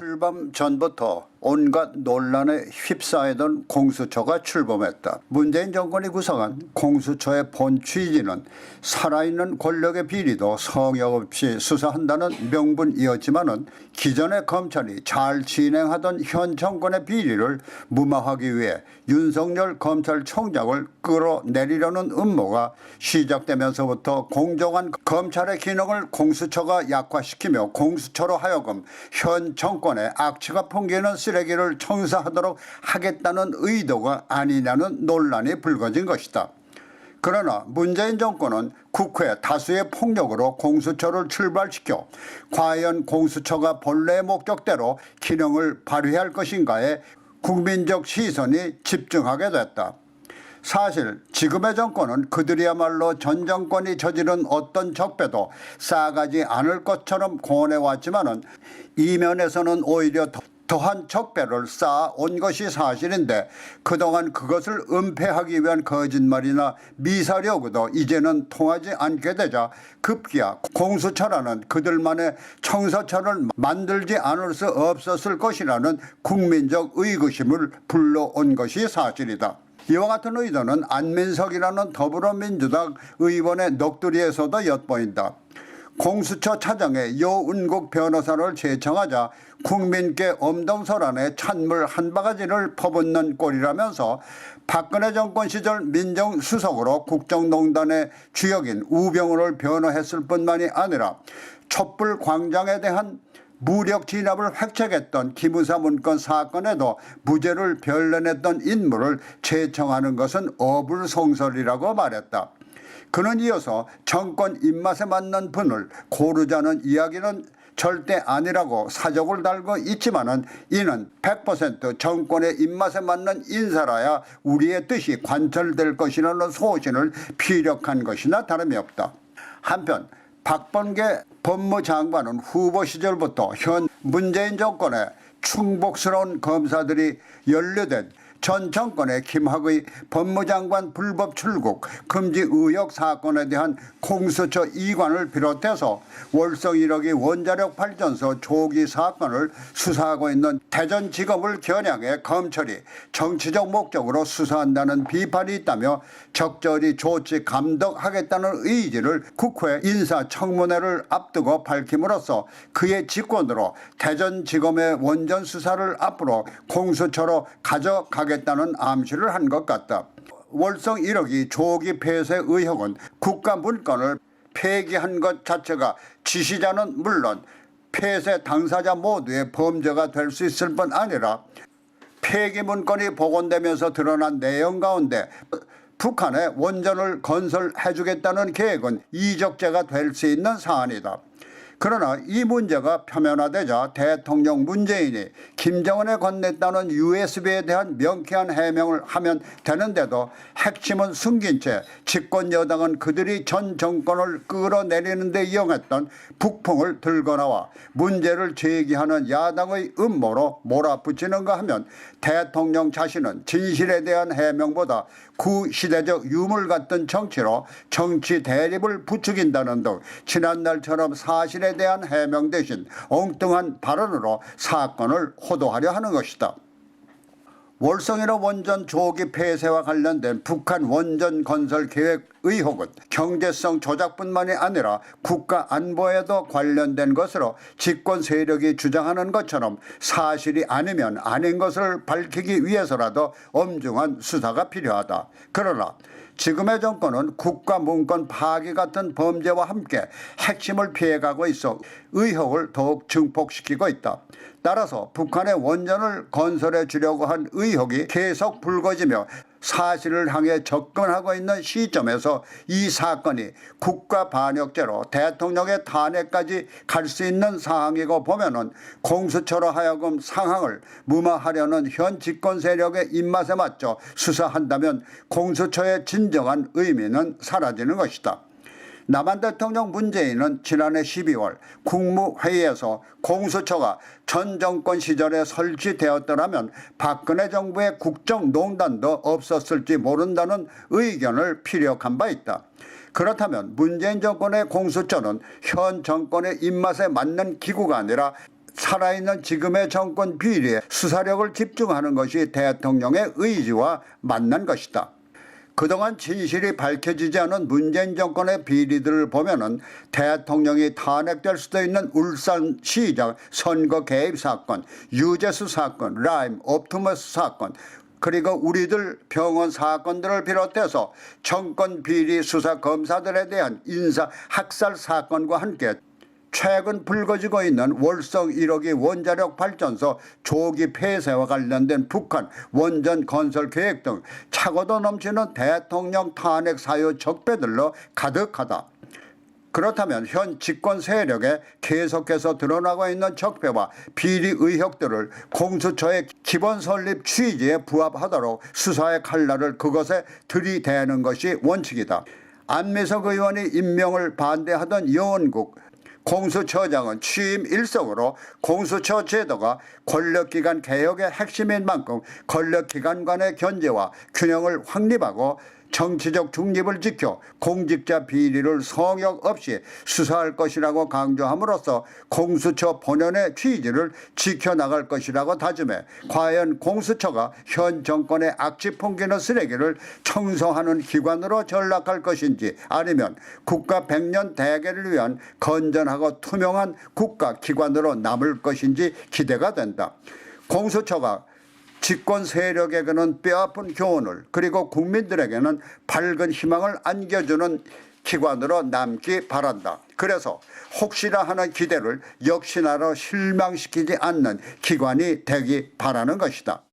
출범 전부터 온갖 논란에 휩싸이던 공수처가 출범했다. 문재인 정권이 구성한 공수처의 본 취지는 살아있는 권력의 비리도 성역 없이 수사한다는 명분이었지만은 기존의 검찰이 잘 진행하던 현 정권의 비리를 무마하기 위해 윤석열 검찰총장을 끌어내리려는 음모가 시작되면서부터 공정한 검찰의 기능을 공수처가 약화시키며 공수처로 하여금 현 정권의 악취가 풍기는 쓰레기를 청사하도록 하겠다는 의도가 아니냐는 논란이 불거진 것이다. 그러나 문재인 정권은 국회 다수의 폭력으로 공수처를 출발시켜 과연 공수처가 본래의 목적대로 기능을 발휘할 것인가에 국민적 시선이 집중하게 됐다. 사실 지금의 정권은 그들이야말로 전 정권이 저지른 어떤 적폐도 싸가지 않을 것처럼 권해왔지만은 이면에서는 오히려 더한 적폐를 쌓아온 것이 사실인데 그동안 그것을 은폐하기 위한 거짓말이나 미사려고도 이제는 통하지 않게 되자 급기야 공수처라는 그들만의 청사처를 만들지 않을 수 없었을 것이라는 국민적 의구심을 불러온 것이 사실이다. 이와 같은 의도는 안민석이라는 더불어민주당 의원의 넋두리에서도 엿보인다. 공수처 차장의 여운국 변호사를 제청하자 국민께 엄동설안에 찬물 한 바가지를 퍼붓는 꼴이라면서 박근혜 정권 시절 민정수석으로 국정농단의 주역인 우병우를 변호했을 뿐만이 아니라 촛불 광장에 대한 무력 진압을 획책했던 기무사 문건 사건에도 무죄를 변론했던 인물을 제청하는 것은 어불성설이라고 말했다. 그는 이어서 정권 입맛에 맞는 분을 고르자는 이야기는 절대 아니라고 사족을 달고 있지만은 이는 100% 정권의 입맛에 맞는 인사라야 우리의 뜻이 관철될 것이라는 소신을 피력한 것이나 다름이 없다. 한편 박범계 법무장관은 후보 시절부터 현 문재인 정권의 충복스러운 검사들이 연루된 전 정권의 김학의 법무장관 불법 출국 금지 의혹 사건에 대한 공수처 이관을 비롯해서 월성 1호기 원자력 발전소 조기 사건을 수사하고 있는 대전지검을 겨냥해 검찰이 정치적 목적으로 수사한다는 비판이 있다며 적절히 조치 감독하겠다는 의지를 국회 인사청문회를 앞두고 밝힘으로써 그의 직권으로 대전지검의 원전 수사를 앞으로 공수처로 가져가겠다는 암시를 한 것 같다. 월성 1호기 조기 폐쇄 의혹은 국가 문건을 폐기한 것 자체가 지시자는 물론 폐쇄 당사자 모두의 범죄가 될 수 있을 뿐 아니라 폐기 문건이 복원되면서 드러난 내용 가운데 북한에 원전을 건설해주겠다는 계획은 이적죄가 될 수 있는 사안이다. 그러나 이 문제가 표면화되자 대통령 문재인이 김정은에 건넸다는 USB에 대한 명쾌한 해명을 하면 되는데도 핵심은 숨긴 채 집권 여당은 그들이 전 정권을 끌어내리는 데 이용했던 북풍을 들고 나와 문제를 제기하는 야당의 음모로 몰아붙이는가 하면 대통령 자신은 진실에 대한 해명보다 구시대적 유물 같은 정치로 정치 대립을 부추긴다는 등 지난날처럼 사실에 대한 해명 대신 엉뚱한 발언으로 사건을 호도하려 하는 것이다. 월성 1호 원전 조기 폐쇄와 관련된 북한 원전 건설 계획 의혹은 경제성 조작뿐만이 아니라 국가 안보에도 관련된 것으로 집권 세력이 주장하는 것처럼 사실이 아니면 아닌 것을 밝히기 위해서라도 엄중한 수사가 필요하다. 그러나 지금의 정권은 국가 문건 파기 같은 범죄와 함께 핵심을 피해가고 있어 의혹을 더욱 증폭시키고 있다. 따라서 북한의 원전을 건설해 주려고 한 의혹이 계속 불거지며 사실을 향해 접근하고 있는 시점에서 이 사건이 국가 반역죄로 대통령의 탄핵까지 갈 수 있는 상황이고 보면은 공수처로 하여금 상황을 무마하려는 현 집권 세력의 입맛에 맞춰 수사한다면 공수처의 진정한 의미는 사라지는 것이다. 남한 대통령 문재인은 지난해 12월 국무회의에서 공수처가 전 정권 시절에 설치되었더라면 박근혜 정부의 국정농단도 없었을지 모른다는 의견을 피력한 바 있다. 그렇다면 문재인 정권의 공수처는 현 정권의 입맛에 맞는 기구가 아니라 살아있는 지금의 정권 비리에 수사력을 집중하는 것이 대통령의 의지와 맞는 것이다. 그동안 진실이 밝혀지지 않은 문재인 정권의 비리들을 보면은 대통령이 탄핵될 수도 있는 울산시장 선거 개입 사건, 유재수 사건, 라임, 옵티머스 사건, 그리고 우리들 병원 사건들을 비롯해서 정권 비리 수사 검사들에 대한 인사 학살 사건과 함께 최근 불거지고 있는 월성 1호기 원자력 발전소 조기 폐쇄와 관련된 북한 원전 건설 계획 등 차고도 넘치는 대통령 탄핵 사유 적폐들로 가득하다. 그렇다면 현 집권 세력에 계속해서 드러나고 있는 적폐와 비리 의혹들을 공수처의 기본 설립 취지에 부합하도록 수사의 칼날을 그것에 들이대는 것이 원칙이다. 안민석 의원이 임명을 반대하던 여원국 공수처장은 취임 일성으로 공수처 제도가 권력기관 개혁의 핵심인 만큼 권력기관 간의 견제와 균형을 확립하고 정치적 중립을 지켜 공직자 비리를 성역 없이 수사할 것이라고 강조함으로써 공수처 본연의 취지를 지켜나갈 것이라고 다짐해 과연 공수처가 현 정권의 악취 풍기는 쓰레기를 청소하는 기관으로 전락할 것인지 아니면 국가 100년 대계를 위한 건전하고 투명한 국가기관으로 남을 것인지 기대가 된다. 공수처가 집권 세력에게는 뼈아픈 교훈을 그리고 국민들에게는 밝은 희망을 안겨주는 기관으로 남기 바란다. 그래서 혹시나 하는 기대를 역시나로 실망시키지 않는 기관이 되기 바라는 것이다.